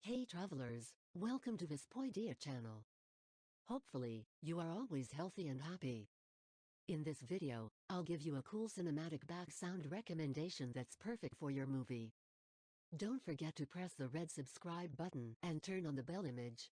Hey travelers, welcome to Vespoidea channel. Hopefully, you are always healthy and happy. In this video, I'll give you a cool cinematic back sound recommendation that's perfect for your movie. Don't forget to press the red subscribe button and turn on the bell image.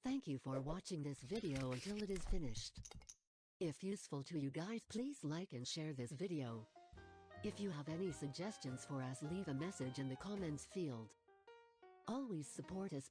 Thank you for watching this video until it is finished. If useful to you guys, please like and share this video. If you have any suggestions for us, leave a message in the comments field. Always support us